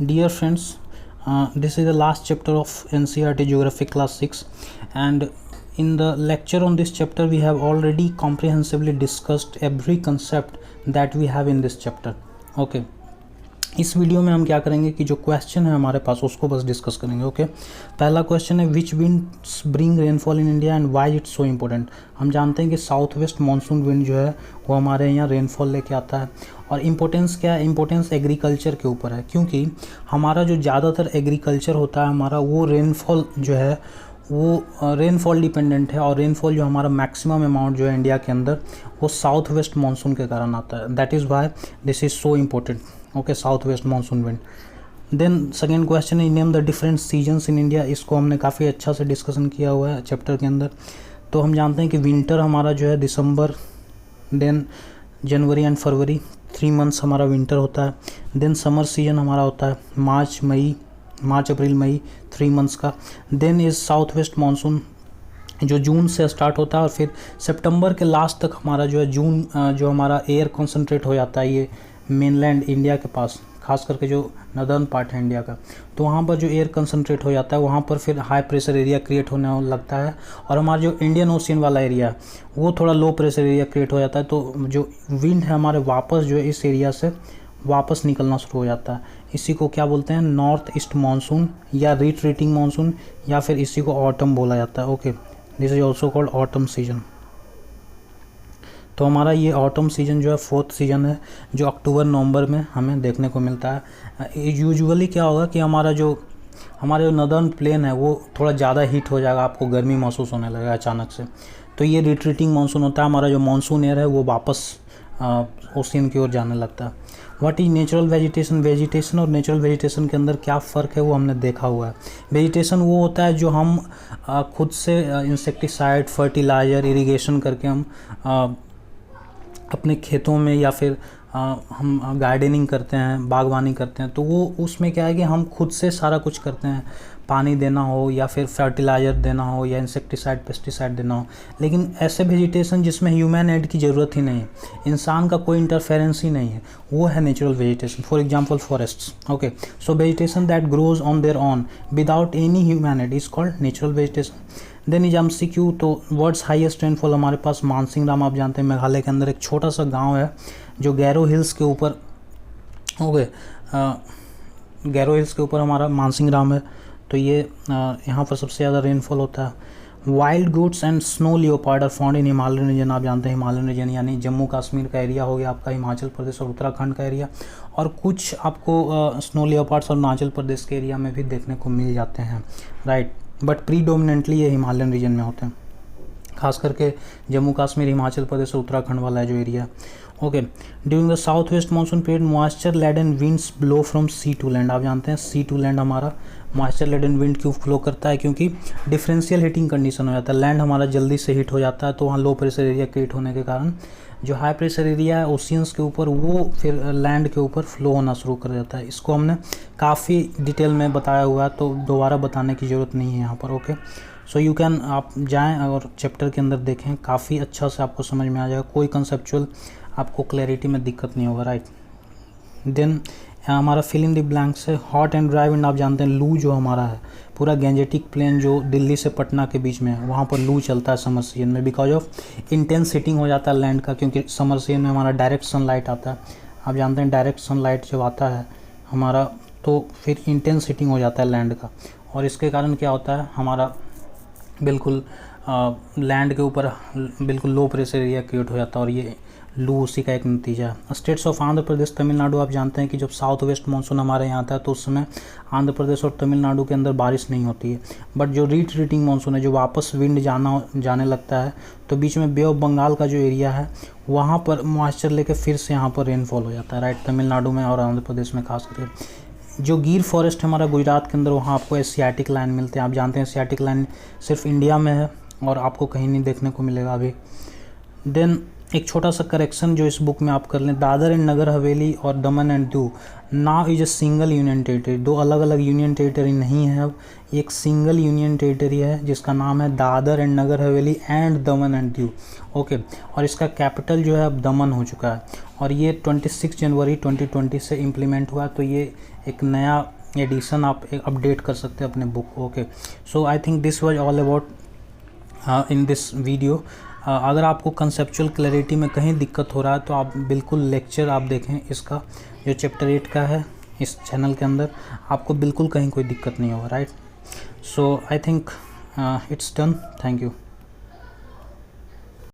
Dear friends, this is the last chapter of NCERT Geography Class 6, and in the lecture on this chapter we have already comprehensively discussed every concept that we have in this chapter. Okay, इस video में हम क्या करेंगे कि जो question है हमारे पास उसको बस डिस्कस करेंगे. ओके, पहला क्वेश्चन है which winds bring rainfall in India and why it's so important. हम जानते हैं कि साउथ वेस्ट मानसून विंड जो है वो हमारे यहाँ रेनफॉल लेके आता है. और इम्पोर्टेंस क्या है? इम्पोर्टेंस एग्रीकल्चर के ऊपर है, क्योंकि हमारा जो ज़्यादातर एग्रीकल्चर होता है हमारा वो रेनफॉल जो है वो रेनफॉल डिपेंडेंट है. और रेनफॉल जो हमारा मैक्सिमम अमाउंट जो है इंडिया के अंदर वो साउथ वेस्ट मानसून के कारण आता है. That is why this is so important. Okay, south west monsoon wind. Then second question है name the different seasons in India. इसको हमने काफ़ी अच्छा से डिस्कशन किया हुआ है चैप्टर के अंदर. तो हम जानते हैं कि विंटर हमारा जो है December, then January and February, 3 months हमारा विंटर होता है. देन समर सीजन हमारा होता है मार्च अप्रैल मई, 3 मंथ्स का. Then is south west monsoon जो जून से स्टार्ट होता है और फिर सितंबर के लास्ट तक हमारा जो है जून जो हमारा एयर कॉन्सेंट्रेट हो जाता है ये मेनलैंड इंडिया के पास, खास करके जो नदर्न पार्ट है इंडिया का. तो वहाँ पर जो एयर कंसनट्रेट हो जाता है वहाँ पर फिर हाई प्रेशर एरिया क्रिएट होने लगता है. और हमारा जो इंडियन ओशियन वाला एरिया है वो थोड़ा लो प्रेशर एरिया क्रिएट हो जाता है. तो जो विंड है हमारे वापस जो है इस एरिया से वापस निकलना शुरू हो जाता है. इसी को क्या बोलते हैं? नॉर्थ ईस्ट मानसून या रिट्रीटिंग मानसून, या फिर इसी को ऑटम बोला जाता है. Okay, this is also called autumn season. तो हमारा ये ऑटम सीजन जो है 4th सीजन है जो अक्टूबर नवंबर में हमें देखने को मिलता है. यूजुअली क्या होगा कि हमारे जो नदर्न प्लेन है वो थोड़ा ज़्यादा हीट हो जाएगा, आपको गर्मी महसूस होने लगेगा अचानक से. तो ये रिट्रीटिंग मानसून होता है. हमारा जो मानसून एयर है वो वापस ओशियन की ओर जाने लगता है. What is natural vegetation. Vegetation और नेचुरल वेजिटेशन के अंदर क्या फ़र्क है वो हमने देखा हुआ है. वेजिटेशन वो होता है जो हम खुद से इंसेक्टिसाइड, फर्टिलाइज़र, इरिगेशन करके हम अपने खेतों में या फिर हम गार्डनिंग करते हैं, बागवानी करते हैं. तो वो उसमें क्या है कि हम खुद से सारा कुछ करते हैं, पानी देना हो या फिर फर्टिलाइज़र देना हो या इंसेक्टिसाइड, पेस्टिसाइड देना हो. लेकिन ऐसे वेजिटेशन जिसमें ह्यूमन एड की ज़रूरत ही नहीं है, इंसान का कोई इंटरफेरेंस ही नहीं है, वो है natural vegetation. For example forests. Okay, so vegetation that grows on there on without any human aid is called natural vegetation. Then is MCQ. तो वर्ड्स हाईएस्ट रेनफॉल हमारे पास मानसिंग राम. आप जानते हैं मेघालय के अंदर एक छोटा सा गांव है जो गैरो हिल्स के ऊपर, ओके, गैरो हिल्स के ऊपर हमारा मानसिंग राम है. तो ये यहाँ पर सबसे ज़्यादा रेनफॉल होता है. Wild goats and snow leopard are found in Himalayan region. आप जानते हैं हिमालयन रीजन यानी जम्मू कश्मीर का एरिया हो गया आपका, हिमाचल प्रदेश और उत्तराखंड का एरिया, और कुछ आपको स्नो लियोपार्ड्स और अरुणाचल प्रदेश के एरिया में भी देखने को मिल जाते हैं, राइट. बट प्रीडोमिनेंटली ये हिमालयन रीजन में होते हैं, खास करके जम्मू कश्मीर, हिमाचल प्रदेश और उत्तराखंड वाला है जो area. Okay, during the south west monsoon period moisture laden winds blow from sea to land. आप जानते हैं सी टू लैंड हमारा मॉइस्चर लेडन विंड क्यों फ्लो करता है? क्योंकि डिफरेंशियल हीटिंग कंडीशन हो जाता है. लैंड हमारा जल्दी से हीट हो जाता है, तो वहाँ लो प्रेशर एरिया क्रिएट होने के कारण जो हाई प्रेशर एरिया है ओशियंस के ऊपर वो फिर लैंड के ऊपर फ्लो होना शुरू कर देता है. इसको हमने काफ़ी डिटेल में बताया हुआ है, तो दोबारा बताने की ज़रूरत नहीं है यहाँ पर. ओके, सो यू कैन, आप जाएं और चैप्टर के अंदर देखें, काफ़ी अच्छा से आपको समझ में आ जाएगा. कोई कंसेप्चुअल आपको क्लैरिटी में दिक्कत नहीं होगा, राइट. देन हमारा फिल इन द ब्लैंक्स है हॉट एंड ड्राई विंड. आप जानते हैं लू जो हमारा है पूरा गैंजेटिक प्लेन जो दिल्ली से पटना के बीच में है वहाँ पर लू चलता है समर सीजन में, बिकॉज ऑफ इंटेंस हीटिंग हो जाता है लैंड का. क्योंकि समर सीजन में हमारा डायरेक्ट सनलाइट आता है. आप जानते हैं डायरेक्ट सनलाइट जब आता है हमारा तो फिर इंटेंस हीटिंग हो जाता है लैंड का, और इसके कारण क्या होता है हमारा बिल्कुल लैंड के ऊपर बिल्कुल लो प्रेशर एरिया क्रिएट हो जाता है, और ये लू उसी का एक नतीजा है. States of Andhra Pradesh, Tamil Nadu. आप जानते हैं कि जब साउथ वेस्ट मानसून हमारे यहाँ आता है तो उस समय आंध्र प्रदेश और तमिलनाडु के अंदर बारिश नहीं होती है. बट जो रिट्रीटिंग मानसून है, जो वापस विंड जाने लगता है, तो बीच में बे ऑफ बंगाल का जो एरिया है वहाँ पर मॉइस्चर लेके फिर से यहाँ पर रेनफॉल हो जाता है, राइट. तमिलनाडु में और आंध्र प्रदेश में खास करके. जो गिर फॉरेस्ट है हमारा गुजरात के अंदर, वहाँ आपको एशियाटिक लाइन मिलते हैं. आप जानते हैं एशियाटिक लाइन सिर्फ इंडिया में है और आपको कहीं नहीं देखने को मिलेगा अभी. देन एक छोटा सा करेक्शन जो इस बुक में आप कर लें, दादर एंड नगर हवेली और दमन and Diu now is a single union territory. दो अलग अलग यूनियन टेरिटरी नहीं है, अब एक सिंगल यूनियन टेरिटरी है जिसका नाम है Dadar and Nagar Haveli and Daman and Diu. Okay, और इसका कैपिटल जो है अब दमन हो चुका है और ये 26 जनवरी 2020 से इम्प्लीमेंट हुआ। तो ये एक नया एडिशन आप अपडेट कर सकते हैं अपने book. Okay, so I think this was all about in this video. अगर आपको कंसेप्चुअल क्लैरिटी में कहीं दिक्कत हो रहा है तो आप बिल्कुल लेक्चर आप देखें इसका, जो चैप्टर 8 का है इस चैनल के अंदर, आपको बिल्कुल कहीं कोई दिक्कत नहीं होगा, right. So I think it's done. Thank you.